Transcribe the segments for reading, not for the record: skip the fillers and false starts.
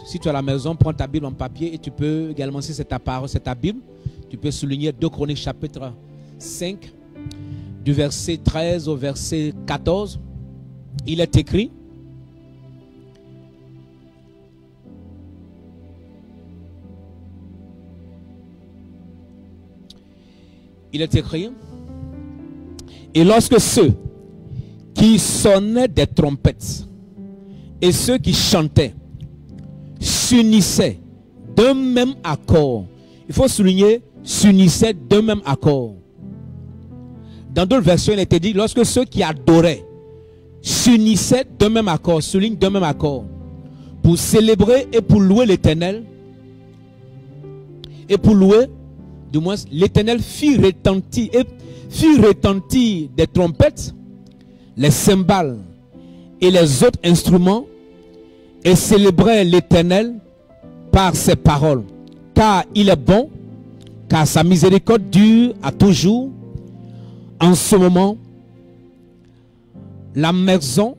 Si tu es à la maison, prends ta Bible en papier et tu peux également, si c'est ta parole, c'est ta Bible, tu peux souligner 2 Chroniques chapitre 5, du verset 13 au verset 14. Il est écrit: il est écrit, et lorsque ceux qui sonnaient des trompettes et ceux qui chantaient s'unissaient d'un même accord. Il faut souligner, s'unissaient d'un même accord. Dans d'autres versions, il était dit, lorsque ceux qui adoraient s'unissaient d'un même accord, souligne d'un même accord, pour célébrer et pour louer l'Éternel, et pour louer, du moins, l'Éternel fit retentir des trompettes, les cymbales et les autres instruments, et célébrait l'Éternel par ses paroles. Car il est bon, car sa miséricorde dure à toujours. En ce moment, la maison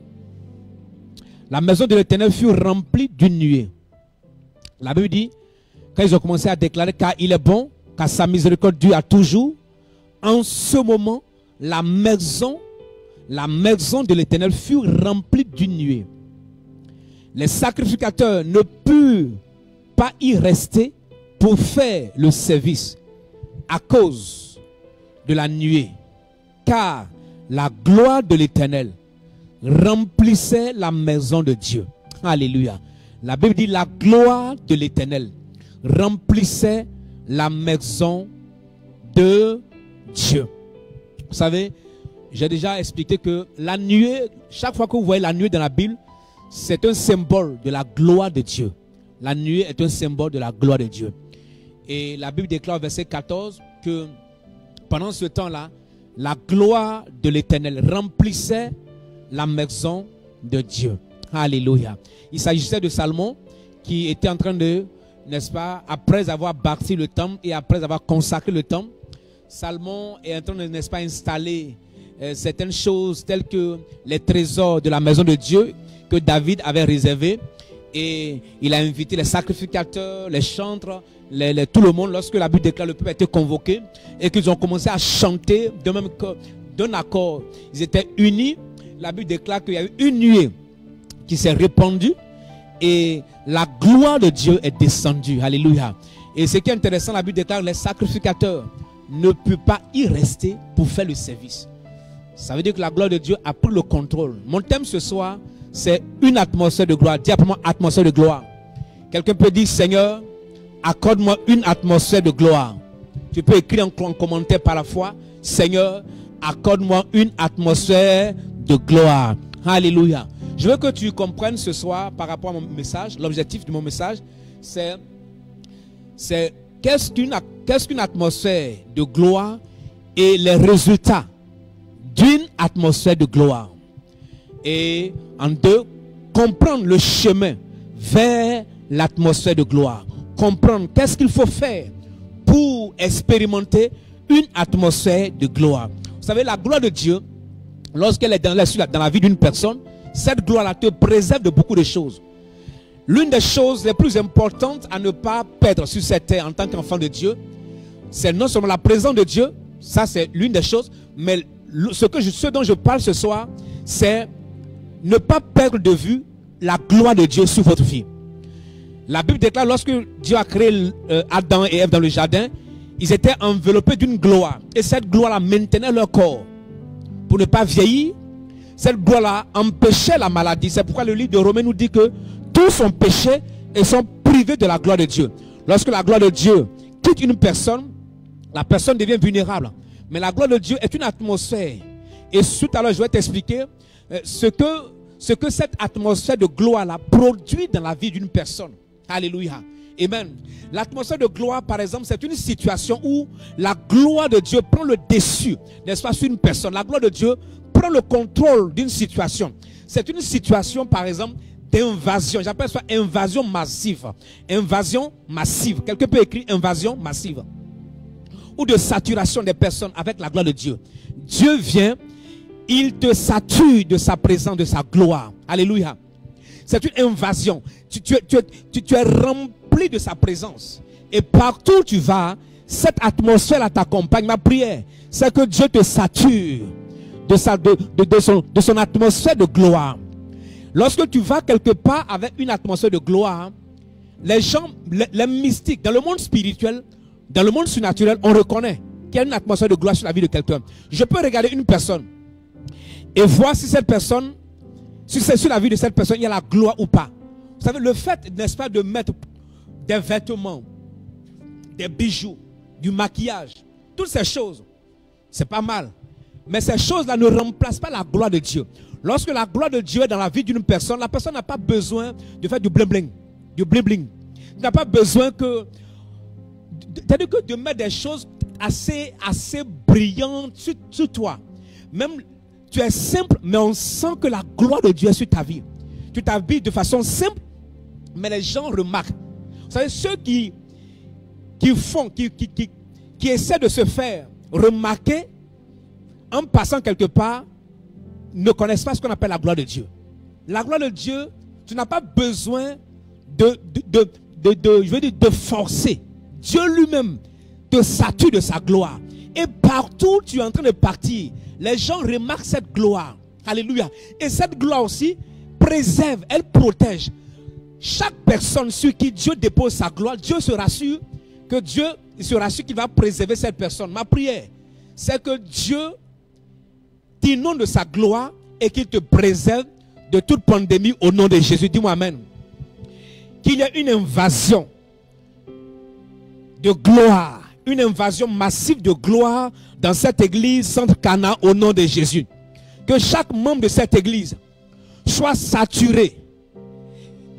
de l'Éternel fut remplie d'une nuée. La Bible dit, quand ils ont commencé à déclarer, car il est bon, car sa miséricorde dure à toujours, en ce moment, la maison de l'Éternel fut remplie d'une nuée. Les sacrificateurs ne purent pas y rester pour faire le service à cause de la nuée, car la gloire de l'Éternel remplissait la maison de Dieu. Alléluia. La Bible dit, la gloire de l'Éternel remplissait la maison de Dieu. Vous savez, j'ai déjà expliqué que la nuée, chaque fois que vous voyez la nuée dans la Bible, c'est un symbole de la gloire de Dieu. La nuée est un symbole de la gloire de Dieu. Et la Bible déclare au verset 14 que pendant ce temps-là, la gloire de l'Éternel remplissait la maison de Dieu. Alléluia. Il s'agissait de Salomon qui était en train de, n'est-ce pas, après avoir bâti le temple et après avoir consacré le temple, Salomon est en train de, n'est-ce pas, installer certaines choses telles que les trésors de la maison de Dieu que David avait réservé, et il a invité les sacrificateurs, les chantres, tout le monde. Lorsque la Bible déclare, le peuple a été convoqué et qu'ils ont commencé à chanter d'un accord, ils étaient unis. La Bible déclare qu'il y a eu une nuée qui s'est répandue et la gloire de Dieu est descendue. Alléluia. Et ce qui est intéressant, la Bible déclare que les sacrificateurs ne peuvent pas y rester pour faire le service. Ça veut dire que la gloire de Dieu a pris le contrôle. Mon thème ce soir, c'est une atmosphère de gloire. Dis après moi, atmosphère de gloire. Quelqu'un peut dire, Seigneur, accorde-moi une atmosphère de gloire. Tu peux écrire en commentaire par la foi, Seigneur, accorde-moi une atmosphère de gloire. Alléluia. Je veux que tu comprennes ce soir par rapport à mon message. L'objectif de mon message, c'est qu'est-ce qu'une atmosphère de gloire et les résultats d'une atmosphère de gloire. Et en deux, comprendre le chemin vers l'atmosphère de gloire. Comprendre qu'est-ce qu'il faut faire pour expérimenter une atmosphère de gloire. Vous savez, la gloire de Dieu, lorsqu'elle est dans la vie d'une personne, cette gloire-là te préserve de beaucoup de choses. L'une des choses les plus importantes à ne pas perdre sur cette terre en tant qu'enfant de Dieu, c'est non seulement la présence de Dieu, ça c'est l'une des choses, mais ce dont je parle ce soir, c'est ne pas perdre de vue la gloire de Dieu sur votre vie. La Bible déclare, lorsque Dieu a créé Adam et Ève dans le jardin, ils étaient enveloppés d'une gloire. Et cette gloire-là maintenait leur corps pour ne pas vieillir. Cette gloire-là empêchait la maladie. C'est pourquoi le livre de Romains nous dit que tous sont péchés et sont privés de la gloire de Dieu. Lorsque la gloire de Dieu quitte une personne, la personne devient vulnérable. Mais la gloire de Dieu est une atmosphère. Et tout à l'heure, je vais t'expliquer ce que cette atmosphère de gloire-là produit dans la vie d'une personne. Alléluia. Amen. L'atmosphère de gloire, par exemple, c'est une situation où la gloire de Dieu prend le dessus, n'est-ce pas, sur une personne. La gloire de Dieu prend le contrôle d'une situation. C'est une situation, par exemple, d'invasion. J'appelle ça invasion massive. Invasion massive. Quelqu'un peut écrire invasion massive. Ou de saturation des personnes avec la gloire de Dieu. Dieu vient, il te sature de sa présence, de sa gloire. Alléluia. C'est une invasion. Tu es rempli de sa présence. Et partout où tu vas, cette atmosphère t'accompagne. Ma prière, c'est que Dieu te sature de son atmosphère de gloire. Lorsque tu vas quelque part avec une atmosphère de gloire, les gens, les mystiques, dans le monde spirituel, dans le monde surnaturel, on reconnaît qu'il y a une atmosphère de gloire sur la vie de quelqu'un. Je peux regarder une personne et voir si cette personne, si c'est sur la vie de cette personne, il y a la gloire ou pas. Vous savez, le fait, n'est-ce pas, de mettre des vêtements, des bijoux, du maquillage, toutes ces choses, c'est pas mal. Mais ces choses-là ne remplacent pas la gloire de Dieu. Lorsque la gloire de Dieu est dans la vie d'une personne, la personne n'a pas besoin de faire du bling-bling. Du bling-bling. Tu n'as pas besoin de mettre des choses assez brillantes sur toi. Même, tu es simple, mais on sent que la gloire de Dieu est sur ta vie. Tu t'habilles de façon simple, mais les gens remarquent. Vous savez, ceux qui essaient de se faire remarquer en passant quelque part, ne connaissent pas ce qu'on appelle la gloire de Dieu. La gloire de Dieu, tu n'as pas besoin de forcer. Dieu lui-même te sature de sa gloire. Et partout où tu es en train de partir, les gens remarquent cette gloire. Alléluia. Et cette gloire aussi préserve, elle protège. Chaque personne sur qui Dieu dépose sa gloire, Dieu se rassure qu'il va préserver cette personne. Ma prière, c'est que Dieu t'inonde de sa gloire et qu'il te préserve de toute pandémie au nom de Jésus. Dis-moi amen. Qu'il y ait une invasion de gloire, une invasion massive de gloire dans cette église Centre Cana au nom de Jésus. Que chaque membre de cette église soit saturé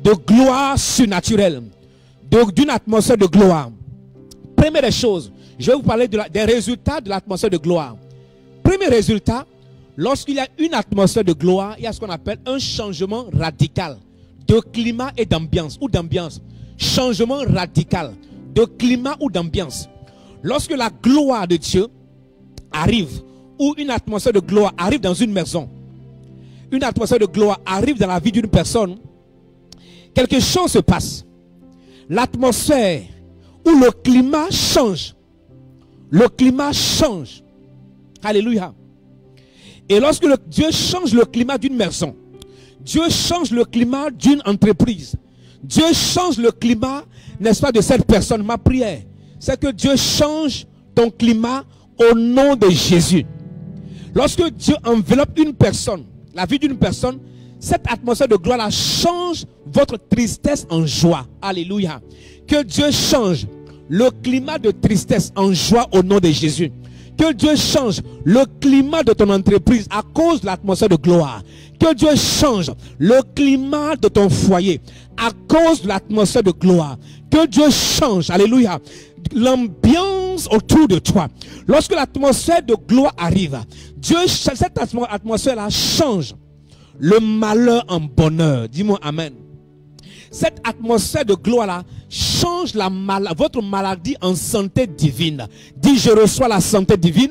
de gloire surnaturelle, d'une atmosphère de gloire. Première des choses, je vais vous parler des résultats de l'atmosphère de gloire. Premier résultat, lorsqu'il y a une atmosphère de gloire, il y a ce qu'on appelle un changement radical de climat et d'ambiance, ou d'ambiance. Changement radical de climat ou d'ambiance. Lorsque la gloire de Dieu arrive, ou une atmosphère de gloire arrive dans une maison, une atmosphère de gloire arrive dans la vie d'une personne, quelque chose se passe. L'atmosphère ou le climat change. Le climat change. Alléluia. Et lorsque Dieu change le climat d'une maison, Dieu change le climat d'une entreprise, Dieu change le climat, n'est-ce pas, de cette personne. Ma prière, c'est que Dieu change ton climat au nom de Jésus. Lorsque Dieu enveloppe une personne, la vie d'une personne, cette atmosphère de gloire-là change votre tristesse en joie. Alléluia. Que Dieu change le climat de tristesse en joie au nom de Jésus. Que Dieu change le climat de ton entreprise à cause de l'atmosphère de gloire. Que Dieu change le climat de ton foyer à cause de l'atmosphère de gloire. Que Dieu change, alléluia, l'ambiance autour de toi. Lorsque l'atmosphère de gloire arrive, cette atmosphère-là change le malheur en bonheur. Dis-moi amen. Cette atmosphère de gloire-là change votre maladie en santé divine. Dis, je reçois la santé divine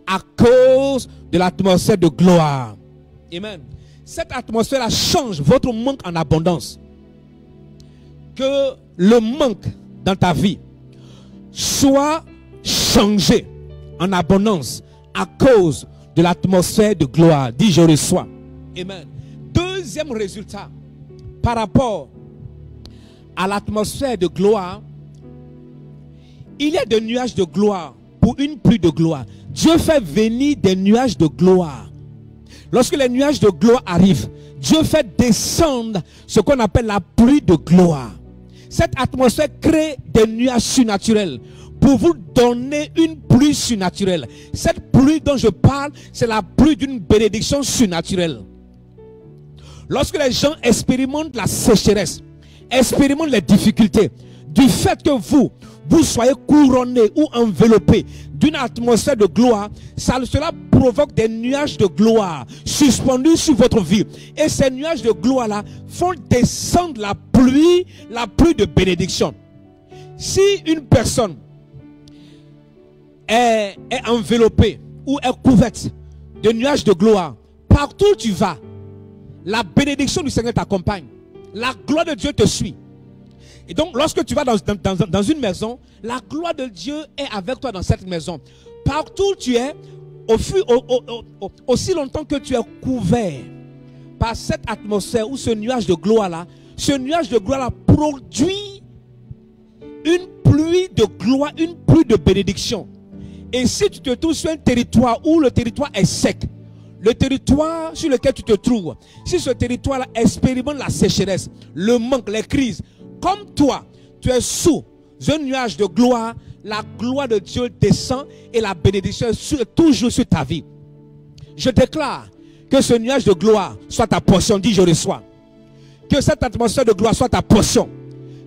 à cause de l'atmosphère de gloire. Amen. Cette atmosphère-là change votre manque en abondance. Que le manque dans ta vie soit changé en abondance à cause de l'atmosphère de gloire. Dis, je reçois. Amen. Deuxième résultat, par rapport à l'atmosphère de gloire, il y a des nuages de gloire pour une pluie de gloire. Dieu fait venir des nuages de gloire. Lorsque les nuages de gloire arrivent, Dieu fait descendre ce qu'on appelle la pluie de gloire. Cette atmosphère crée des nuages surnaturels pour vous donner une pluie surnaturelle. Cette pluie dont je parle, c'est la pluie d'une bénédiction surnaturelle. Lorsque les gens expérimentent la sécheresse, expérimentent les difficultés, du fait que vous soyez couronné ou enveloppé d'une atmosphère de gloire, cela provoque des nuages de gloire suspendus sur votre vie. Et ces nuages de gloire-là font descendre la pluie de bénédiction. Si une personne est enveloppée ou est couverte de nuages de gloire, partout où tu vas, la bénédiction du Seigneur t'accompagne. La gloire de Dieu te suit. Et donc, lorsque tu vas dans une maison, la gloire de Dieu est avec toi dans cette maison. Partout où tu es, aussi longtemps que tu es couvert par cette atmosphère ou ce nuage de gloire-là, ce nuage de gloire-là produit une pluie de gloire, une pluie de bénédiction. Et si tu te trouves sur un territoire où le territoire est sec, le territoire sur lequel tu te trouves, si ce territoire-là expérimente la sécheresse, le manque, les crises, comme toi, tu es sous un nuage de gloire, la gloire de Dieu descend et la bénédiction est toujours sur ta vie. Je déclare que ce nuage de gloire soit ta portion. Dis, je reçois. Que cette atmosphère de gloire soit ta portion.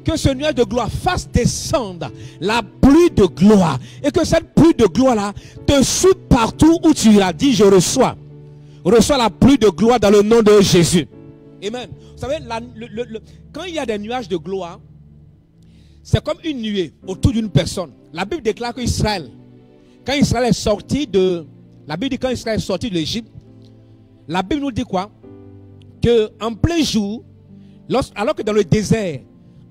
Que ce nuage de gloire fasse descendre la pluie de gloire. Et que cette pluie de gloire-là te suive partout où tu iras. Dis, je reçois. Reçois la pluie de gloire dans le nom de Jésus. Amen. Vous savez, quand il y a des nuages de gloire, c'est comme une nuée autour d'une personne. La Bible déclare qu'Israël, quand Israël est sorti de... La Bible dit quand Israël est sorti de l'Égypte, la Bible nous dit quoi? Que en plein jour, alors que dans le désert,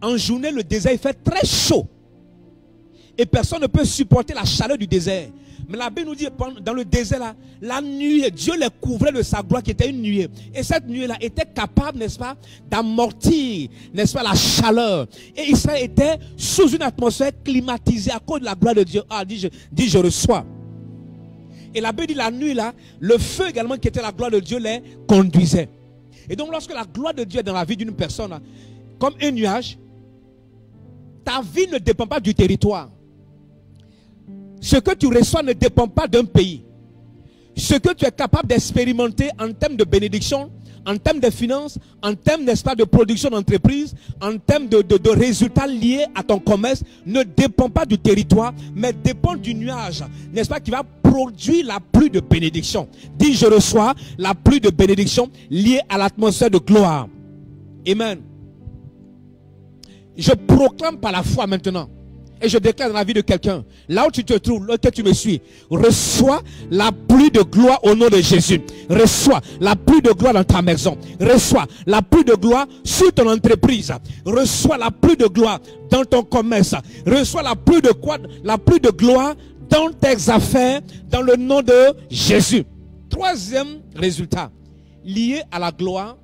en journée, le désert il fait très chaud. Et personne ne peut supporter la chaleur du désert. Mais la Bible nous dit, dans le désert, là, la nuée, Dieu les couvrait de sa gloire qui était une nuée. Et cette nuée-là était capable, n'est-ce pas, d'amortir, n'est-ce pas, la chaleur. Et Israël était sous une atmosphère climatisée à cause de la gloire de Dieu. Ah, dis je reçois. Et la Bible dit, la nuit, là, le feu également qui était la gloire de Dieu les conduisait. Et donc, lorsque la gloire de Dieu est dans la vie d'une personne, là, comme un nuage, ta vie ne dépend pas du territoire. Ce que tu reçois ne dépend pas d'un pays. Ce que tu es capable d'expérimenter en termes de bénédiction, en termes de finances, en termes, n'est-ce pas, de production d'entreprise, en termes de résultats liés à ton commerce, ne dépend pas du territoire, mais dépend du nuage, n'est-ce pas, qui va produire la pluie de bénédiction. Dis, je reçois la pluie de bénédiction liée à l'atmosphère de gloire. Amen. Je proclame par la foi maintenant. Et je déclare dans la vie de quelqu'un, là où tu te trouves, là où tu me suis, reçois la pluie de gloire au nom de Jésus. Reçois la pluie de gloire dans ta maison. Reçois la pluie de gloire sur ton entreprise. Reçois la pluie de gloire dans ton commerce. Reçois la pluie de quoi? La pluie de gloire dans tes affaires, dans le nom de Jésus. Troisième résultat, lié à la gloire,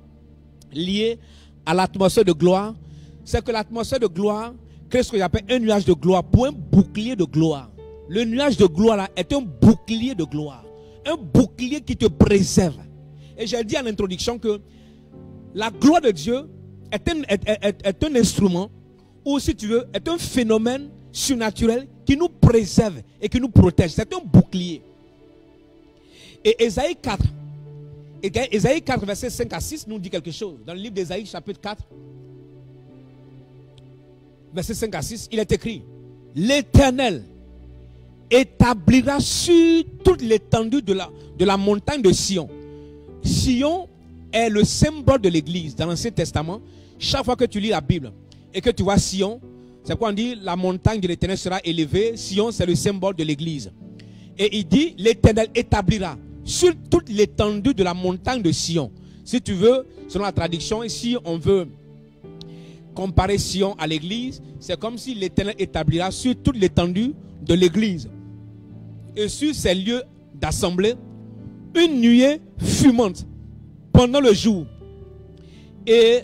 lié à l'atmosphère de gloire, c'est que l'atmosphère de gloire, qu'est-ce que j'appelle un nuage de gloire pour un bouclier de gloire. Le nuage de gloire là est un bouclier de gloire. Un bouclier qui te préserve. Et j'ai dit en introduction que la gloire de Dieu est un instrument, ou si tu veux, est un phénomène surnaturel qui nous préserve et qui nous protège. C'est un bouclier. Et Ésaïe 4, versets 5 à 6 nous dit quelque chose. Dans le livre d'Ésaïe, chapitre 4, verset 5 à 6, il est écrit: l'Éternel établira sur toute l'étendue de la montagne de Sion. Sion est le symbole de l'église dans l'Ancien Testament. Chaque fois que tu lis la Bible et que tu vois Sion, c'est quoi on dit? La montagne de l'Éternel sera élevée. Sion, c'est le symbole de l'église. Et il dit, l'Éternel établira sur toute l'étendue de la montagne de Sion. Si tu veux, selon la traduction, ici on veut comparer Sion à l'église, c'est comme si l'Éternel établira sur toute l'étendue de l'église et sur ses lieux d'assemblée une nuée fumante pendant le jour et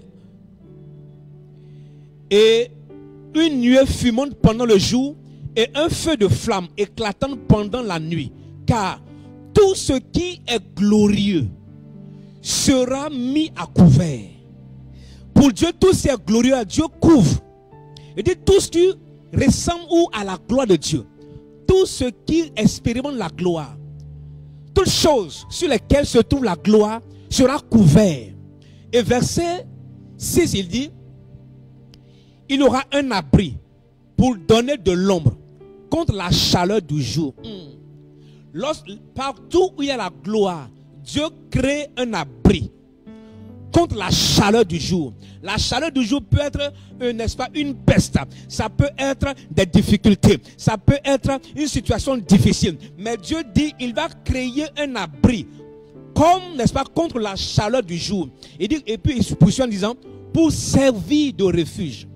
une nuée fumante pendant le jour et un feu de flamme éclatant pendant la nuit. Car tout ce qui est glorieux sera mis à couvert. Pour Dieu, tout ce qui est glorieux, Dieu couvre. Il dit tout ce qui ressemble à la gloire de Dieu, tout ce qui expérimente la gloire, toutes choses sur lesquelles se trouve la gloire sera couvert. Et verset 6, il dit, il aura un abri pour donner de l'ombre contre la chaleur du jour. Partout où il y a la gloire, Dieu crée un abri contre la chaleur du jour. La chaleur du jour peut être, n'est-ce pas, une peste. Ça peut être des difficultés. Ça peut être une situation difficile. Mais Dieu dit, il va créer un abri comme, n'est-ce pas, contre la chaleur du jour. Et puis il poursuit en disant, pour servir de refuge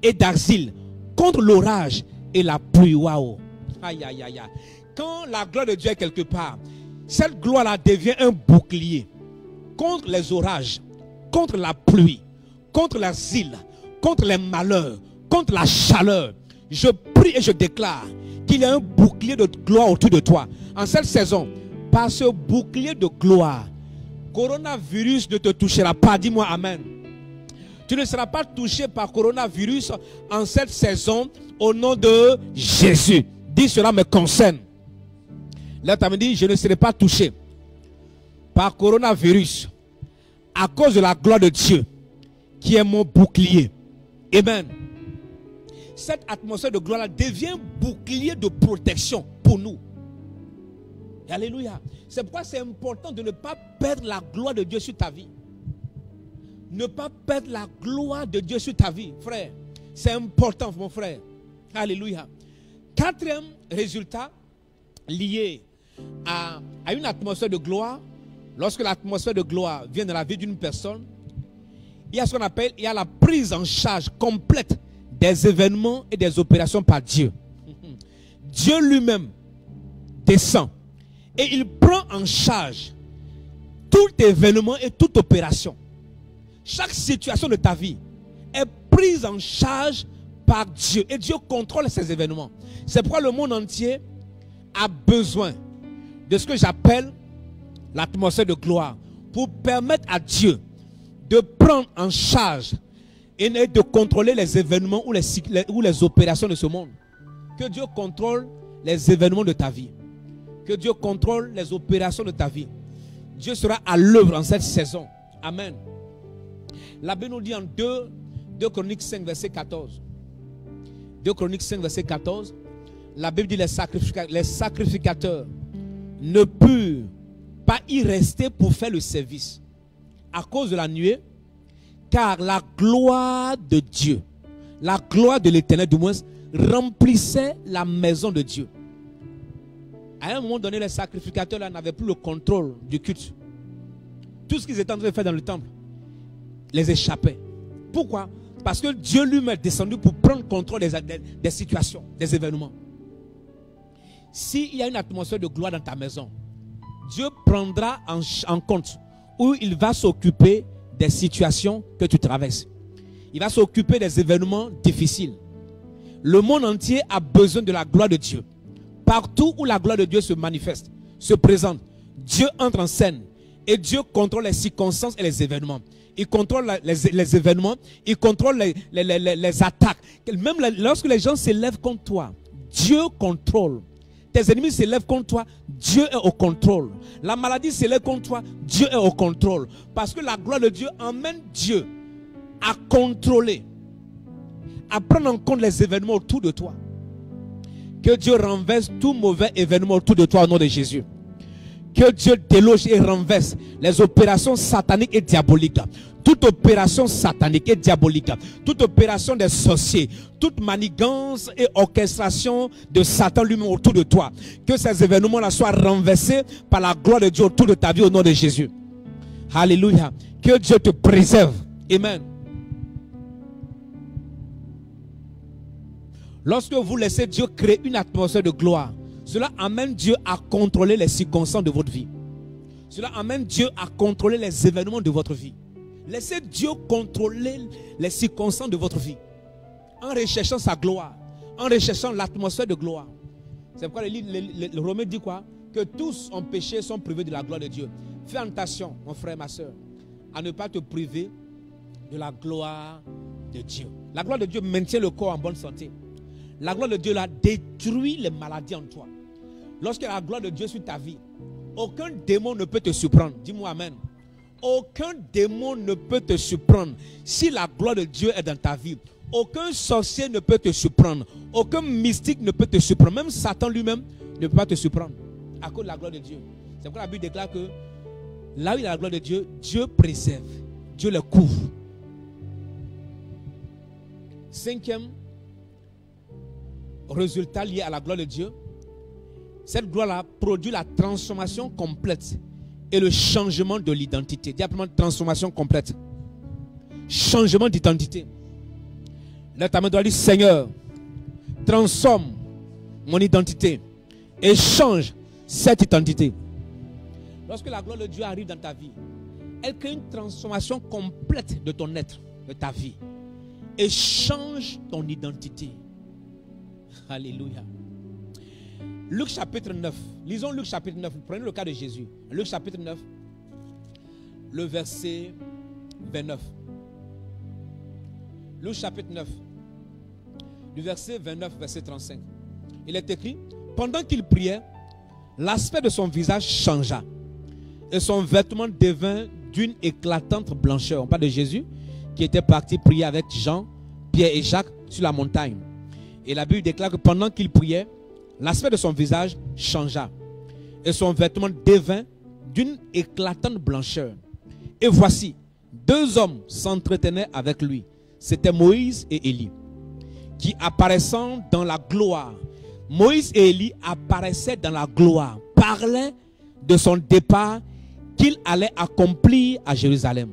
et d'asile contre l'orage et la pluie. Waouh. Aïe, aïe, aïe, aïe. Quand la gloire de Dieu est quelque part, cette gloire-là devient un bouclier contre les orages, contre la pluie, contre l'asile, contre les malheurs, contre la chaleur. Je prie et je déclare qu'il y a un bouclier de gloire autour de toi. En cette saison, par ce bouclier de gloire, coronavirus ne te touchera pas. Dis-moi amen. Tu ne seras pas touché par coronavirus en cette saison au nom de Jésus. Dis, cela me concerne. Là, tu as dit, je ne serai pas touché par coronavirus à cause de la gloire de Dieu qui est mon bouclier. Amen. Cette atmosphère de gloire devient bouclier de protection pour nous. Alléluia. C'est pourquoi c'est important de ne pas perdre la gloire de Dieu sur ta vie. Ne pas perdre la gloire de Dieu sur ta vie, frère. C'est important, mon frère. Alléluia. Quatrième résultat lié à une atmosphère de gloire. Lorsque l'atmosphère de gloire vient dans la vie d'une personne, il y a ce qu'on appelle, il y a la prise en charge complète des événements et des opérations par Dieu. Dieu lui-même descend et il prend en charge tout événement et toute opération. Chaque situation de ta vie est prise en charge par Dieu et Dieu contrôle ces événements. C'est pourquoi le monde entier a besoin de ce que j'appelle l'atmosphère de gloire pour permettre à Dieu de prendre en charge et de contrôler les événements ou les opérations de ce monde. Que Dieu contrôle les événements de ta vie. Que Dieu contrôle les opérations de ta vie. Dieu sera à l'œuvre en cette saison. Amen. La Bible nous dit en 2 Chroniques 5, verset 14. 2 Chroniques 5, verset 14. La Bible dit les sacrificateurs ne purent pas y rester pour faire le service à cause de la nuée, car la gloire de Dieu, la gloire de l'Éternel du moins, remplissait la maison de Dieu. À un moment donné, les sacrificateurs là n'avaient plus le contrôle du culte. Tout ce qu'ils étaient en train de faire dans le temple les échappait. Pourquoi? Parce que Dieu lui-même est descendu pour prendre contrôle des situations, des événements. S'il y a une atmosphère de gloire dans ta maison, Dieu prendra en compte où il va s'occuper des situations que tu traverses. Il va s'occuper des événements difficiles. Le monde entier a besoin de la gloire de Dieu. Partout où la gloire de Dieu se manifeste, se présente, Dieu entre en scène et Dieu contrôle les circonstances et les événements. Il contrôle les événements, il contrôle les attaques. Même lorsque les gens s'élèvent contre toi, Dieu contrôle. Tes ennemis s'élèvent contre toi, Dieu est au contrôle. La maladie s'élève contre toi, Dieu est au contrôle. Parce que la gloire de Dieu emmène Dieu à contrôler, à prendre en compte les événements autour de toi. Que Dieu renverse tout mauvais événement autour de toi au nom de Jésus. Que Dieu déloge et renverse les opérations sataniques et diaboliques. Toute opération satanique et diabolique, toute opération des sorciers, toute manigance et orchestration de Satan lui-même autour de toi. Que ces événements-là soient renversés par la gloire de Dieu autour de ta vie au nom de Jésus. Alléluia. Que Dieu te préserve. Amen. Lorsque vous laissez Dieu créer une atmosphère de gloire, cela amène Dieu à contrôler les circonstances de votre vie. Cela amène Dieu à contrôler les événements de votre vie. Laissez Dieu contrôler les circonstances de votre vie. En recherchant sa gloire. En recherchant l'atmosphère de gloire. C'est pourquoi le Romain dit quoi? Que tous ont péché, sont privés de la gloire de Dieu. Fais attention, mon frère, ma soeur, à ne pas te priver de la gloire de Dieu. La gloire de Dieu maintient le corps en bonne santé. La gloire de Dieu là détruit les maladies en toi. Lorsque la gloire de Dieu sur ta vie, aucun démon ne peut te surprendre. Dis-moi amen. Aucun démon ne peut te surprendre. Si la gloire de Dieu est dans ta vie, aucun sorcier ne peut te surprendre. Aucun mystique ne peut te surprendre. Même Satan lui-même ne peut pas te surprendre à cause de la gloire de Dieu. C'est pourquoi la Bible déclare que là où il y a la gloire de Dieu, Dieu préserve. Dieu le couvre. Cinquième résultat lié à la gloire de Dieu, cette gloire-là produit la transformation complète et le changement de l'identité. Dis simplement transformation complète. Changement d'identité. Là, ta main doit dire, Seigneur, transforme mon identité et change cette identité. Lorsque la gloire de Dieu arrive dans ta vie, elle crée une transformation complète de ton être, de ta vie, et change ton identité. Alléluia. Luc chapitre 9. Lisons Luc chapitre 9. Prenez le cas de Jésus. Luc chapitre 9, le verset 29. Luc chapitre 9, du verset 29, verset 35. Il est écrit, pendant qu'il priait, l'aspect de son visage changea et son vêtement devint d'une éclatante blancheur. On parle de Jésus qui était parti prier avec Jean, Pierre et Jacques sur la montagne. Et la Bible déclare que pendant qu'il priait, l'aspect de son visage changea et son vêtement devint d'une éclatante blancheur. Et voici, deux hommes s'entretenaient avec lui. C'était Moïse et Élie, qui apparaissant dans la gloire. Moïse et Élie apparaissaient dans la gloire, parlaient de son départ qu'il allait accomplir à Jérusalem.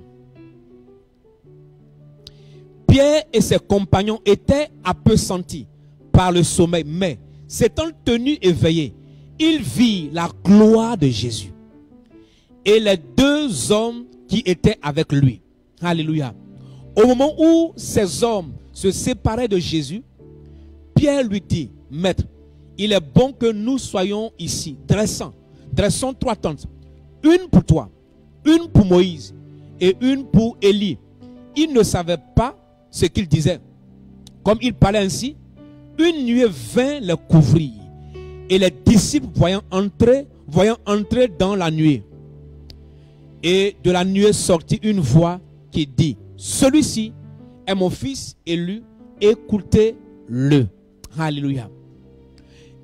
Pierre et ses compagnons étaient un peu sentis par le sommeil, mais s'étant tenus éveillés, ils virent la gloire de Jésus et les deux hommes qui étaient avec lui. Alléluia. Au moment où ces hommes se séparaient de Jésus, Pierre lui dit, Maître, il est bon que nous soyons ici. Dressons trois tentes. Une pour toi, une pour Moïse et une pour Élie. Il ne savait pas ce qu'il disait. Comme il parlait ainsi, une nuée vint les couvrir. Et les disciples voyant entrer dans la nuée. Et de la nuée sortit une voix qui dit, celui-ci est mon fils élu, écoutez-le. Alléluia.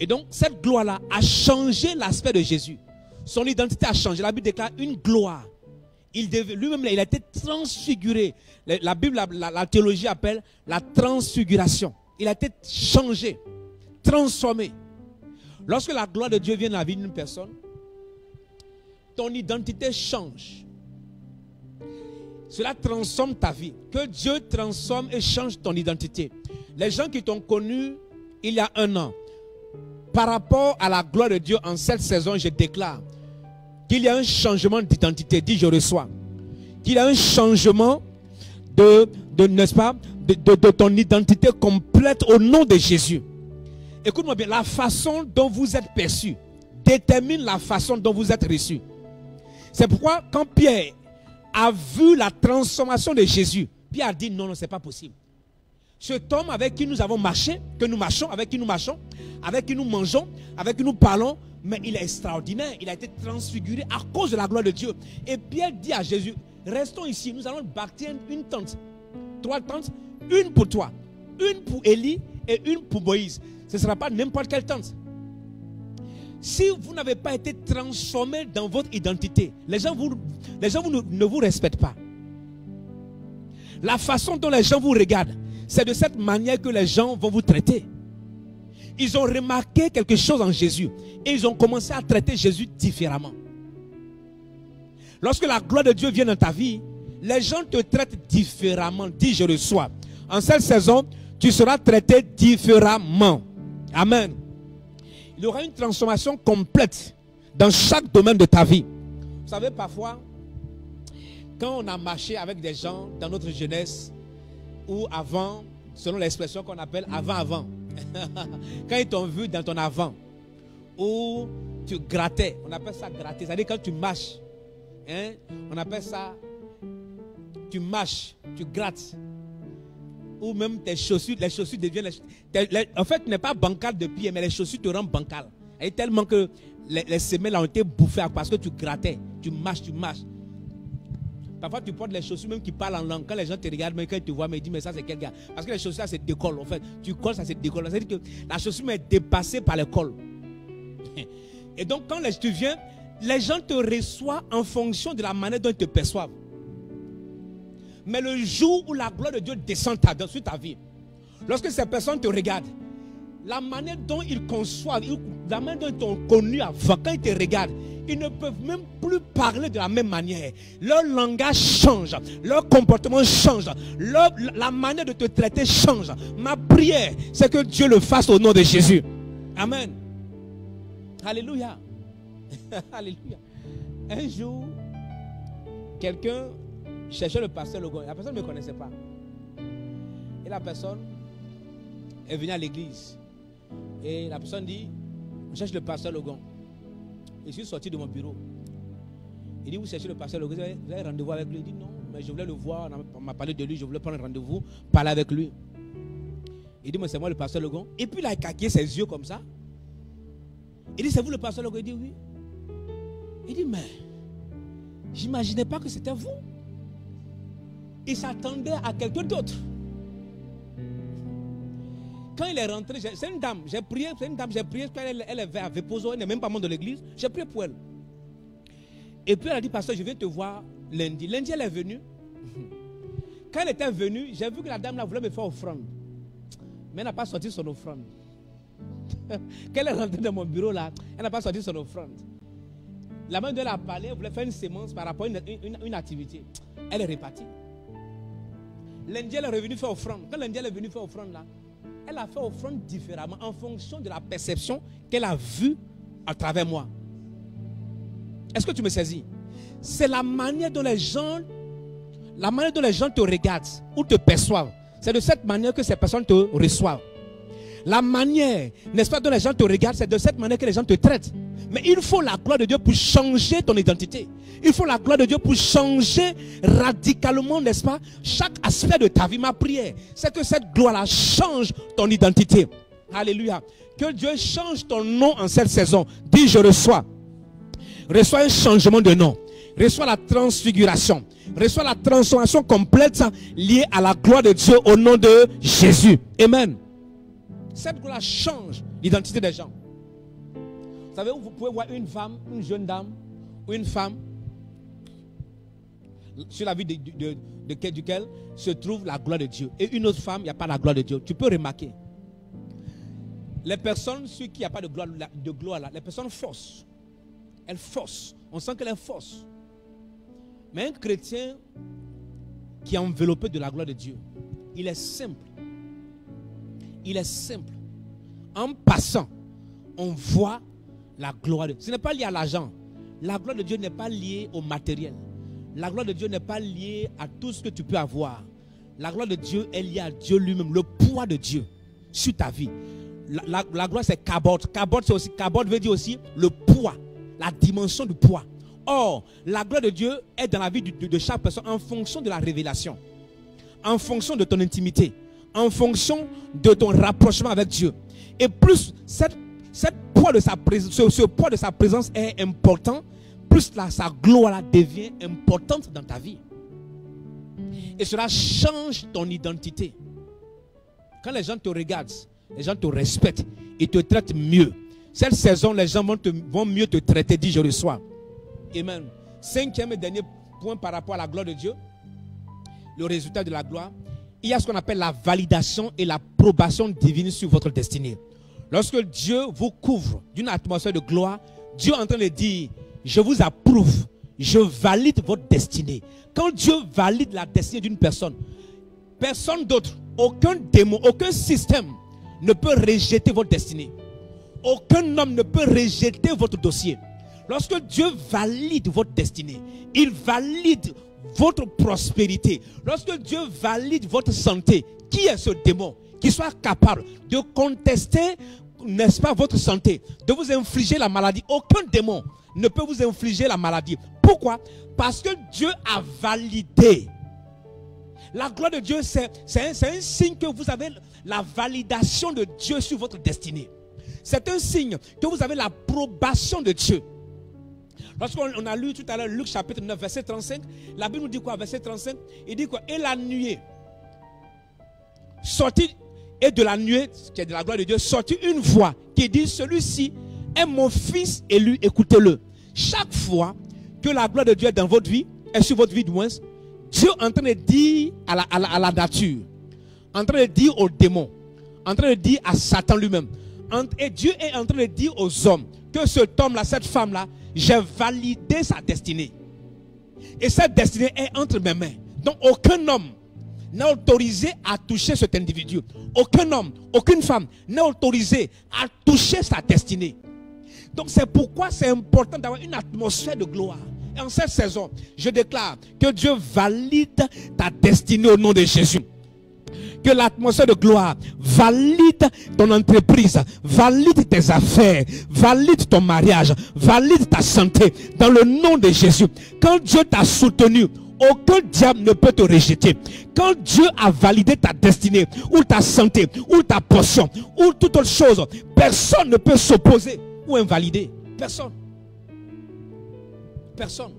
Et donc cette gloire-là a changé l'aspect de Jésus. Son identité a changé. La Bible déclare une gloire. Lui-même, il a été transfiguré. La Bible, la théologie appelle la transfiguration. Il a été changé, transformé. Lorsque la gloire de Dieu vient dans la vie d'une personne, ton identité change. Cela transforme ta vie. Que Dieu transforme et change ton identité. Les gens qui t'ont connu il y a un an, par rapport à la gloire de Dieu en cette saison, je déclare qu'il y a un changement d'identité. Dis, je reçois. Qu'il y a un changement n'est-ce pas, de ton identité complète au nom de Jésus. Écoute-moi bien, la façon dont vous êtes perçu détermine la façon dont vous êtes reçu. C'est pourquoi quand Pierre a vu la transformation de Jésus, Pierre a dit non, c'est pas possible. Cet homme avec qui nous avons marché, que nous marchons, avec qui nous marchons, avec qui nous mangeons, avec qui nous parlons, mais il est extraordinaire. Il a été transfiguré à cause de la gloire de Dieu. Et Pierre dit à Jésus, restons ici, nous allons bâtir une tente. 3 tentes, une pour toi, une pour Élie et une pour Moïse. Ce ne sera pas n'importe quelle tente. Si vous n'avez pas été transformé dans votre identité, les gens ne vous respectent pas. La façon dont les gens vous regardent, c'est de cette manière que les gens vont vous traiter. Ils ont remarqué quelque chose en Jésus et ils ont commencé à traiter Jésus différemment. Lorsque la gloire de Dieu vient dans ta vie, les gens te traitent différemment. Dis, je reçois. En cette saison, tu seras traité différemment. Amen. Il y aura une transformation complète dans chaque domaine de ta vie. Vous savez, parfois, quand on a marché avec des gens dans notre jeunesse, ou avant, selon l'expression qu'on appelle avant-avant, quand ils t'ont vu dans ton avant, ou tu grattais, on appelle ça gratter, c'est-à-dire quand tu marches, hein, on appelle ça, tu marches, tu grattes, ou même tes chaussures, les chaussures deviennent, en fait, tu n'es pas bancal de pied, mais les chaussures te rendent bancal. Et tellement que les semelles ont été bouffées parce que tu grattais, tu marches. Parfois, tu portes les chaussures même qui parlent en langue. Quand les gens te regardent, mais quand ils te voient, ils disent, mais ça, c'est quel gars? Parce que les chaussures, ça se décolle. En fait, tu colles, ça se décolle. C'est-à-dire que la chaussure est dépassée par le col. Et donc, quand tu viens, les gens te reçoivent en fonction de la manière dont ils te perçoivent. Mais le jour où la gloire de Dieu descend sur ta vie, lorsque ces personnes te regardent, la manière dont ils conçoivent, la manière dont ils t'ont connu avant, quand ils te regardent, ils ne peuvent même plus parler de la même manière. Leur langage change, leur comportement change, la manière de te traiter change. Ma prière, c'est que Dieu le fasse au nom de Jésus. Amen. Alléluia. Alléluia. Un jour, quelqu'un cherchait le pasteur Logan. La personne ne me connaissait pas. Et la personne est venue à l'église. Et la personne dit, je cherche le pasteur Logan. Je suis sorti de mon bureau. Il dit, vous cherchez le pasteur Logan, vous avez rendez-vous avec lui? Il dit, non, mais je voulais le voir, on m'a parlé de lui, je voulais prendre un rendez-vous, parler avec lui. Il dit, mais c'est moi le pasteur Logan. Et puis il a écarquillé ses yeux comme ça. Il dit, c'est vous le pasteur Logan? Il dit, oui. Il dit, mais j'imaginais pas que c'était vous. Il s'attendait à quelqu'un d'autre. Quand il est rentré, c'est une dame, j'ai prié, quand elle est à Vepozo, elle n'est même pas membre de l'église, j'ai prié pour elle. Et puis elle a dit, pasteur, je viens te voir lundi. Lundi, elle est venue. Quand elle était venue, j'ai vu que la dame là voulait me faire offrande. Mais elle n'a pas sorti son offrande. Quand elle est rentrée dans mon bureau là, elle n'a pas sorti son offrande. La main de elle a parlé, elle voulait faire une sémence par rapport à une activité. Elle est repartie. Lundi, elle est revenue faire offrande. Quand lundi, elle est venue faire offrande là, elle a fait offrande différemment en fonction de la perception qu'elle a vue à travers moi. Est-ce que tu me saisis? C'est la manière dont les gens te regardent ou te perçoivent. C'est de cette manière que ces personnes te reçoivent. La manière, n'est-ce pas, dont les gens te regardent, c'est de cette manière que les gens te traitent. Mais il faut la gloire de Dieu pour changer ton identité. Il faut la gloire de Dieu pour changer radicalement, n'est-ce pas, chaque aspect de ta vie. Ma prière, c'est que cette gloire-là change ton identité. Alléluia. Que Dieu change ton nom en cette saison. Dis, je reçois. Reçois un changement de nom. Reçois la transfiguration. Reçois la transformation complète liée à la gloire de Dieu au nom de Jésus. Amen. Cette gloire change l'identité des gens. Vous savez, vous pouvez voir une femme, une jeune dame ou une femme sur la vie duquel se trouve la gloire de Dieu. Et une autre femme, il n'y a pas la gloire de Dieu. Tu peux remarquer. Les personnes sur qui il n'y a pas de gloire là, les personnes forcent. Elles forcent. On sent qu'elles forcent. Mais un chrétien qui est enveloppé de la gloire de Dieu, il est simple. Il est simple. En passant, on voit la gloire de Dieu. Ce n'est pas lié à l'argent. La gloire de Dieu n'est pas liée au matériel. La gloire de Dieu n'est pas liée à tout ce que tu peux avoir. La gloire de Dieu est liée à Dieu lui-même, le poids de Dieu sur ta vie. La gloire, c'est kabod. Kabod veut dire aussi le poids, la dimension du poids. Or, la gloire de Dieu est dans la vie de chaque personne en fonction de la révélation, en fonction de ton intimité, en fonction de ton rapprochement avec Dieu. Et plus ce poids de sa présence est important, plus sa gloire devient importante dans ta vie. Et cela change ton identité. Quand les gens te regardent, les gens te respectent, ils te traitent mieux. Cette saison, les gens vont mieux te traiter. Dis, je reçois. Amen. Cinquième et dernier point par rapport à la gloire de Dieu, le résultat de la gloire, il y a ce qu'on appelle la validation et l'approbation divine sur votre destinée. Lorsque Dieu vous couvre d'une atmosphère de gloire, Dieu est en train de dire, je vous approuve, je valide votre destinée. Quand Dieu valide la destinée d'une personne, personne d'autre, aucun démon, aucun système ne peut rejeter votre destinée. Aucun homme ne peut rejeter votre dossier. Lorsque Dieu valide votre destinée, il valide votre prospérité. Lorsque Dieu valide votre santé, qui est ce démon qui soit capable de contester, n'est-ce pas, votre santé, de vous infliger la maladie? Aucun démon ne peut vous infliger la maladie. Pourquoi? Parce que Dieu a validé. La gloire de Dieu, c'est un signe que vous avez la validation de Dieu sur votre destinée. C'est un signe que vous avez l'approbation de Dieu. Lorsqu'on a lu tout à l'heure Luc chapitre 9, verset 35, la Bible nous dit quoi? Verset 35, il dit quoi? Et la nuée, sortit, et de la nuée, qui est de la gloire de Dieu, sortit une voix qui dit, celui-ci est mon fils élu, écoutez-le. Chaque fois que la gloire de Dieu est dans votre vie, est sur votre vie du moins, Dieu est en train de dire à la nature, en train de dire aux démons, en train de dire à Satan lui-même, Et Dieu est en train de dire aux hommes que cet homme-là, cette femme-là, j'ai validé sa destinée. Et cette destinée est entre mes mains. Donc aucun homme n'est autorisé à toucher cet individu. Aucun homme, aucune femme n'est autorisé à toucher sa destinée. Donc c'est pourquoi c'est important d'avoir une atmosphère de gloire. Et en cette saison, je déclare que Dieu valide ta destinée au nom de Jésus. Que l'atmosphère de gloire valide ton entreprise, valide tes affaires, valide ton mariage, valide ta santé dans le nom de Jésus. Quand Dieu t'a soutenu, aucun diable ne peut te rejeter. Quand Dieu a validé ta destinée, ou ta santé, ou ta portion, ou toute autre chose, personne ne peut s'opposer ou invalider. Personne. Personne.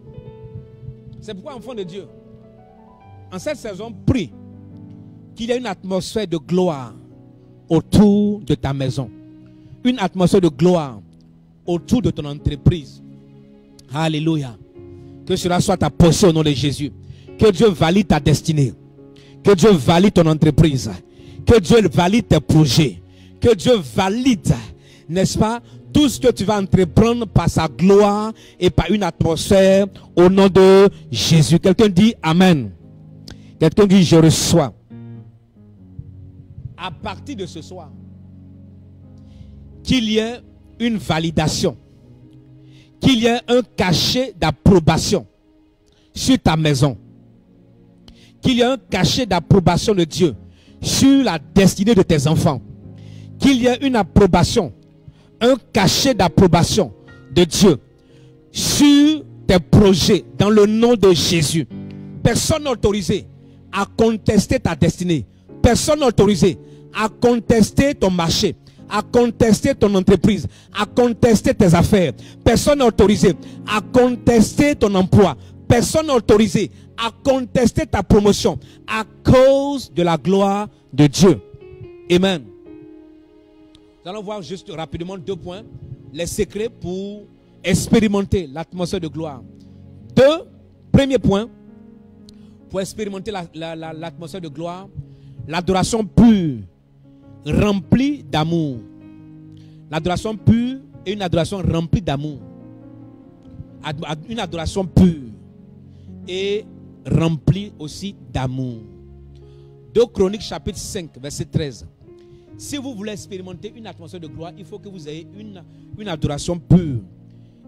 C'est pourquoi, enfant de Dieu, en cette saison, prie qu'il y ait une atmosphère de gloire autour de ta maison. Une atmosphère de gloire autour de ton entreprise. Alléluia. Que cela soit ta portion au nom de Jésus. Que Dieu valide ta destinée. Que Dieu valide ton entreprise. Que Dieu valide tes projets. Que Dieu valide, n'est-ce pas, tout ce que tu vas entreprendre par sa gloire et par une atmosphère au nom de Jésus. Quelqu'un dit Amen. Quelqu'un dit je reçois. À partir de ce soir, qu'il y ait une validation, qu'il y ait un cachet d'approbation sur ta maison, qu'il y ait un cachet d'approbation de Dieu sur la destinée de tes enfants, qu'il y ait une approbation, un cachet d'approbation de Dieu sur tes projets dans le nom de Jésus. Personne n'est autorisé à contester ta destinée. Personne n'est autorisé à contester ton marché, à contester ton entreprise, à contester tes affaires. Personne n'est autorisé à contester ton emploi. Personne n'est autorisé à contester ta promotion à cause de la gloire de Dieu. Amen. Nous allons voir juste rapidement 2 points. Les secrets pour expérimenter l'atmosphère de gloire. Premier point, pour expérimenter l'atmosphère de gloire, l'adoration pure, remplie d'amour. L'adoration pure est une adoration remplie d'amour. Une adoration pure et remplie aussi d'amour. 2 Chroniques chapitre 5 verset 13. Si vous voulez expérimenter une atmosphère de gloire, il faut que vous ayez une adoration pure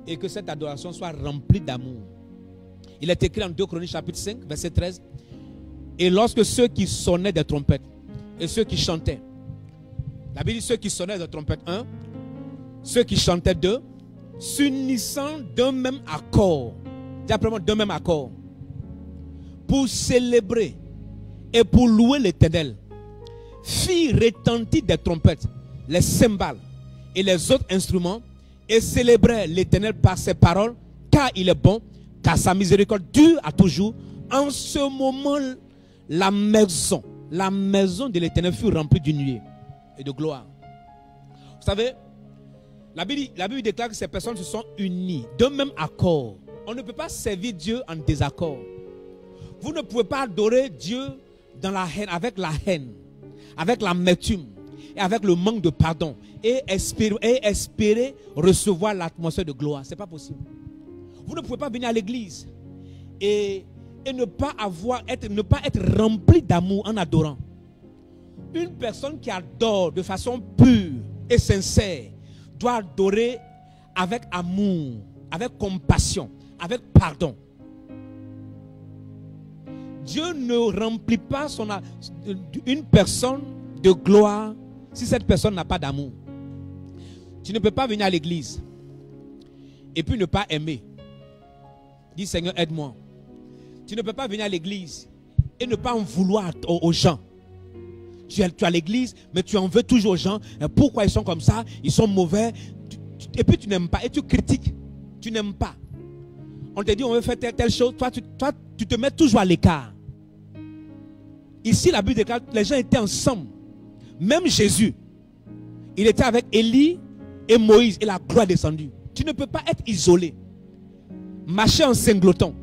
et que cette adoration soit remplie d'amour. Il est écrit en 2 Chroniques chapitre 5 verset 13. Et lorsque ceux qui sonnaient des trompettes et ceux qui chantaient, la Bible dit ceux qui sonnaient des trompettes 1, ceux qui chantaient 2, s'unissant d'un même accord, simplement d'un même accord, pour célébrer et pour louer l'Éternel, fit retentir des trompettes, les cymbales et les autres instruments, et célébrait l'Éternel par ses paroles, car il est bon, car sa miséricorde dure à toujours. En ce moment, la maison de l'Éternel fut remplie d'une nuée et de gloire. Vous savez, la Bible déclare que ces personnes se sont unies d'un même accord. On ne peut pas servir Dieu en désaccord. Vous ne pouvez pas adorer Dieu dans la haine, avec l'amertume et avec le manque de pardon et espérer recevoir l'atmosphère de gloire. Ce n'est pas possible. Vous ne pouvez pas venir à l'église et ne pas être rempli d'amour en adorant. Une personne qui adore de façon pure et sincère doit adorer avec amour, avec compassion, avec pardon. Dieu ne remplit pas une personne de gloire si cette personne n'a pas d'amour. Tu ne peux pas venir à l'église et puis ne pas aimer. Dis Seigneur, aide-moi. Tu ne peux pas venir à l'église et ne pas en vouloir aux gens. Tu es à l'église, mais tu en veux toujours aux gens. Pourquoi ils sont comme ça? Ils sont mauvais. Et puis tu n'aimes pas. Et tu critiques. Tu n'aimes pas. On te dit on veut faire telle chose. Toi, tu te mets toujours à l'écart. Ici, la Bible déclare que les gens étaient ensemble. Même Jésus, il était avec Élie et Moïse et la gloire est descendue. Tu ne peux pas être isolé. Marcher en singleton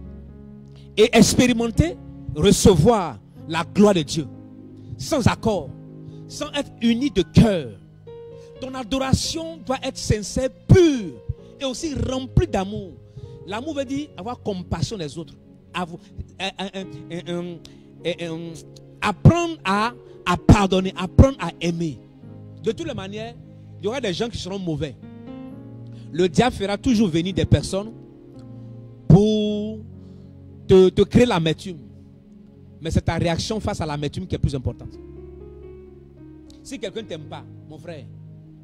et expérimenter, recevoir la gloire de Dieu sans accord, sans être uni de cœur. Ton adoration doit être sincère, pure et aussi remplie d'amour. L'amour veut dire avoir compassion des autres. Apprendre à pardonner, apprendre à aimer. De toutes les manières, il y aura des gens qui seront mauvais. Le diable fera toujours venir des personnes pour te créer l'amertume. Mais c'est ta réaction face à l'amertume qui est plus importante. Si quelqu'un ne t'aime pas, mon frère,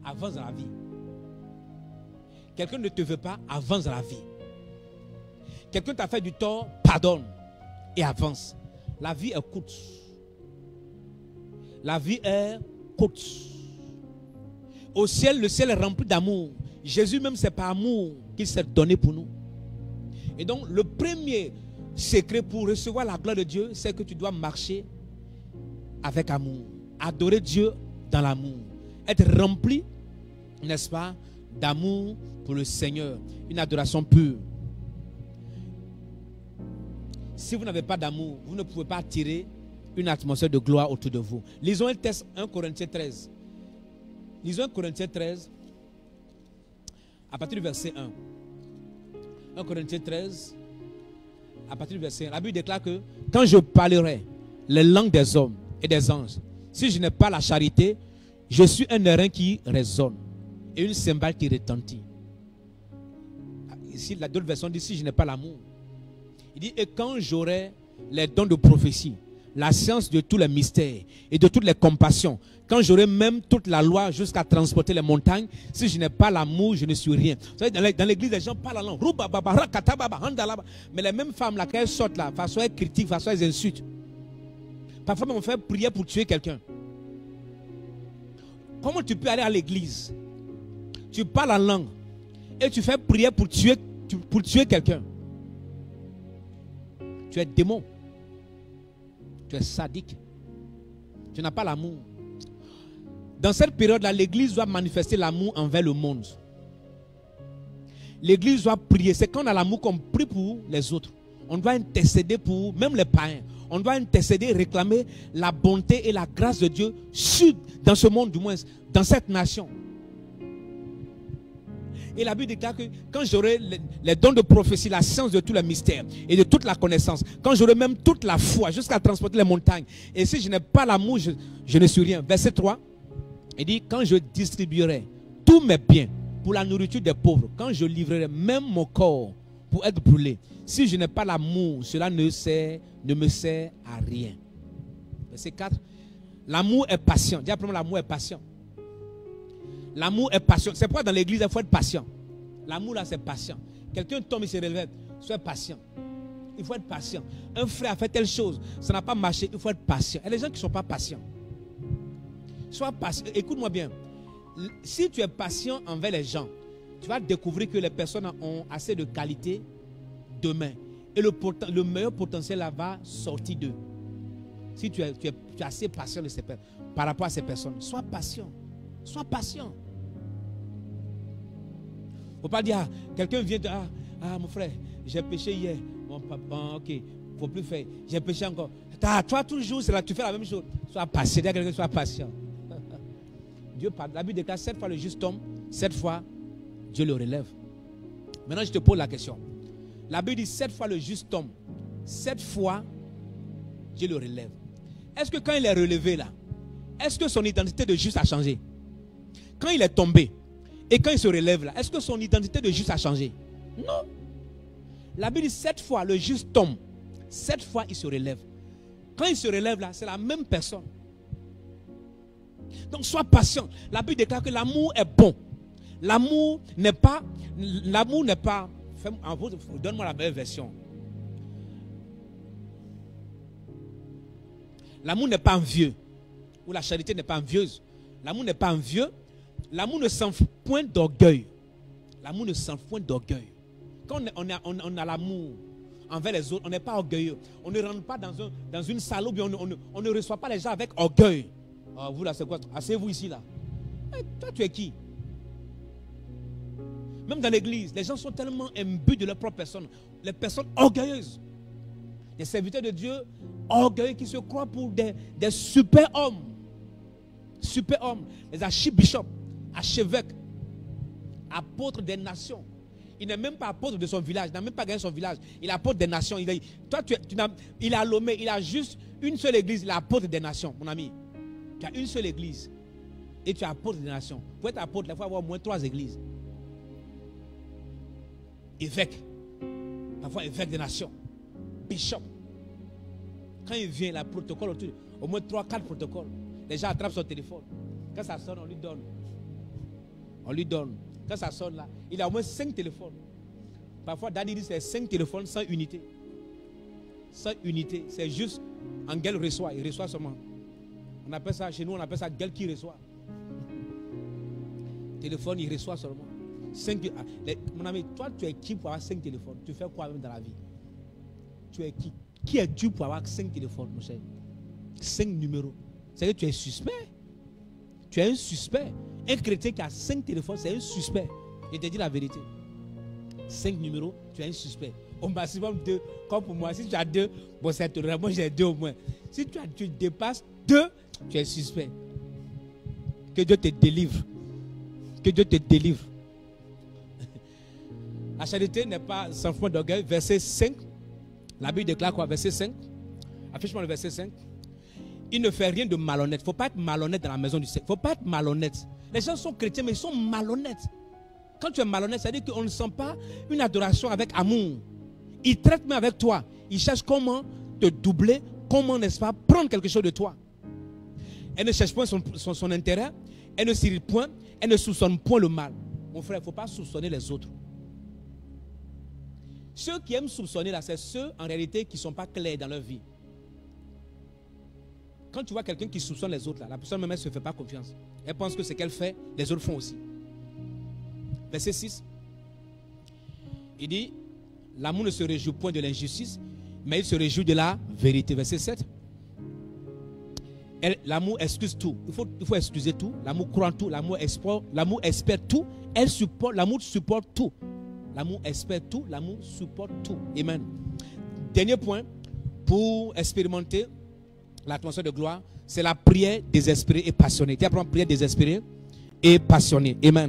avance dans la vie. Quelqu'un ne te veut pas, avance dans la vie. Quelqu'un t'a fait du tort, pardonne et avance. La vie est courte. La vie est courte. Au ciel, le ciel est rempli d'amour. Jésus même, c'est par amour qu'il s'est donné pour nous. Et donc, le premier secret pour recevoir la gloire de Dieu, c'est que tu dois marcher avec amour. Adorer Dieu dans l'amour. Être rempli, n'est-ce pas, d'amour pour le Seigneur. Une adoration pure. Si vous n'avez pas d'amour, vous ne pouvez pas attirer une atmosphère de gloire autour de vous. Lisons un texte, 1 Corinthiens 13. Lisons 1 Corinthiens 13, à partir du verset 1. 1 Corinthiens 13, à partir du verset 1. La Bible déclare que quand je parlerai les langues des hommes et des anges, si je n'ai pas la charité, je suis un airain qui résonne et une cymbale qui retentit. Ici, la d'autres version dit si je n'ai pas l'amour. Il dit, et quand j'aurai les dons de prophétie, la science de tous les mystères et de toutes les compassions, quand j'aurai même toute la loi jusqu'à transporter les montagnes, si je n'ai pas l'amour, je ne suis rien. Vous savez, dans l'église, les gens parlent en langue. Mais les mêmes femmes là, quand elles sortent là, façon elles critiquent, façon elles insultent. Parfois, on fait prier pour tuer quelqu'un. Comment tu peux aller à l'église? Tu parles en langue et tu fais prier pour tuer quelqu'un. Tu es démon. Tu es sadique. Tu n'as pas l'amour. Dans cette période-là, l'église doit manifester l'amour envers le monde. L'église doit prier. C'est quand on a l'amour qu'on prie pour les autres. On doit intercéder pour même les païens. On doit intercéder, réclamer la bonté et la grâce de Dieu dans ce monde, du moins, dans cette nation. Et la Bible déclare que quand j'aurai les dons de prophétie, la science de tous les mystères et de toute la connaissance, quand j'aurai même toute la foi jusqu'à transporter les montagnes, et si je n'ai pas l'amour, je ne suis rien. Verset 3, il dit, quand je distribuerai tous mes biens pour la nourriture des pauvres, quand je livrerai même mon corps pour être brûlé, si je n'ai pas l'amour, cela ne me sert à rien. Verset 4, l'amour est patient. Dis après moi, l'amour est patient. L'amour est patient. C'est pourquoi dans l'église, il faut être patient. L'amour là, c'est patient. Quelqu'un tombe, il se relève. Sois patient. Il faut être patient. Un frère a fait telle chose, ça n'a pas marché, il faut être patient. Il y a des gens qui ne sont pas patients. Sois patient. Écoute-moi bien. Si tu es patient envers les gens, tu vas découvrir que les personnes ont assez de qualité demain. Et le meilleur potentiel là va sortir d'eux. Si tu es assez patient par rapport à ces personnes, sois patient. Sois patient. Il ne faut pas dire, quelqu'un vient de, mon frère, j'ai péché hier. Bon, ok, il ne faut plus faire. J'ai péché encore. Toi, toujours, c'est là, tu fais la même chose. Sois patient. Dis à quelqu'un, sois patient. Dieu parle. La Bible déclare 7 fois le juste tombe, 7 fois Dieu le relève. Maintenant, je te pose la question. La Bible dit 7 fois le juste tombe, 7 fois Dieu le relève. Est-ce que quand il est relevé là, est-ce que son identité de juste a changé? Quand il est tombé et quand il se relève là, est-ce que son identité de juste a changé? Non. La Bible dit 7 fois le juste tombe, 7 fois il se relève. Quand il se relève là, c'est la même personne. Donc sois patient. La Bible déclare que l'amour est bon. L'amour n'est pas, donne-moi la meilleure version. L'amour n'est pas envieux. Ou la charité n'est pas envieuse. L'amour n'est pas envieux. L'amour ne s'enfle point d'orgueil. L'amour ne s'enfle point d'orgueil. Quand on a l'amour envers les autres, on n'est pas orgueilleux. On ne rentre pas dans une salle où on ne reçoit pas les gens avec orgueil. Oh, vous là, c'est quoi? Asseyez-vous ici là. Toi, tu es qui? Même dans l'église, les gens sont tellement imbus de leur propre personne. Les personnes orgueilleuses. Des serviteurs de Dieu orgueilleux qui se croient pour des super hommes. Super hommes. Les archibishops. archevêque, apôtre des nations. Il n'est même pas apôtre de son village, il n'a même pas gagné son village. Il est apôtre des nations. Il a Lomé, il a juste une seule église, il est apôtre des nations, mon ami. Tu as une seule église et tu es apôtre des nations. Pour être apôtre, il faut avoir au moins 3 églises. Évêque, parfois évêque des nations, bishop. Quand il vient, il a un protocole autour, au moins 3-4 protocoles. Les gens attrapent son téléphone. Quand ça sonne, on lui donne. On lui donne. Quand ça sonne là, il a au moins 5 téléphones. Parfois, Daddy dit c'est 5 téléphones sans unité. Sans unité. C'est juste en gueule reçoit. Il reçoit seulement. On appelle ça, chez nous, on appelle ça gueule qui reçoit. Téléphone, il reçoit seulement. Mon ami, toi, tu es qui pour avoir 5 téléphones? Tu fais quoi même dans la vie? Tu es qui? Qui es-tu pour avoir 5 téléphones, mon cher? 5 numéros. C'est que tu es suspect. Tu es un suspect. Un chrétien qui a 5 téléphones, c'est un suspect. Je te dis la vérité. 5 numéros, tu es un suspect. Au maximum 2. Comme pour moi, si tu as 2, bon, c'est tout. Moi, j'ai 2 au moins. Si tu dépasses 2, tu es suspect. Que Dieu te délivre. Que Dieu te délivre. La charité n'est pas sans fond d'orgueil. Verset 5. La Bible déclare quoi? Verset 5. Affiche-moi le verset 5. Il ne fait rien de malhonnête. Il ne faut pas être malhonnête dans la maison du Seigneur. Il ne faut pas être malhonnête. Les gens sont chrétiens, mais ils sont malhonnêtes. Quand tu es malhonnête, ça veut dire qu'on ne sent pas une adoration avec amour. Ils traitent même avec toi. Ils cherchent comment te doubler, comment, n'est-ce pas, prendre quelque chose de toi. Elle ne cherche point son intérêt. Elle ne s'irrite point. Elle ne soupçonne point le mal. Mon frère, il ne faut pas soupçonner les autres. Ceux qui aiment soupçonner, là, c'est ceux, en réalité, qui ne sont pas clairs dans leur vie. Quand tu vois quelqu'un qui soupçonne les autres, là, la personne même ne se fait pas confiance. Elle pense que ce qu'elle fait, les autres font aussi. Verset 6. Il dit, l'amour ne se réjouit point de l'injustice, mais il se réjouit de la vérité. Verset 7. L'amour excuse tout. Il faut excuser tout. L'amour croit en tout. L'amour espère tout. L'amour supporte tout. L'amour espère tout. L'amour supporte tout. Amen. Dernier point pour expérimenter l'atmosphère de gloire, c'est la prière désespérée et passionnée. Tu apprends prière désespérée et passionnée. Amen.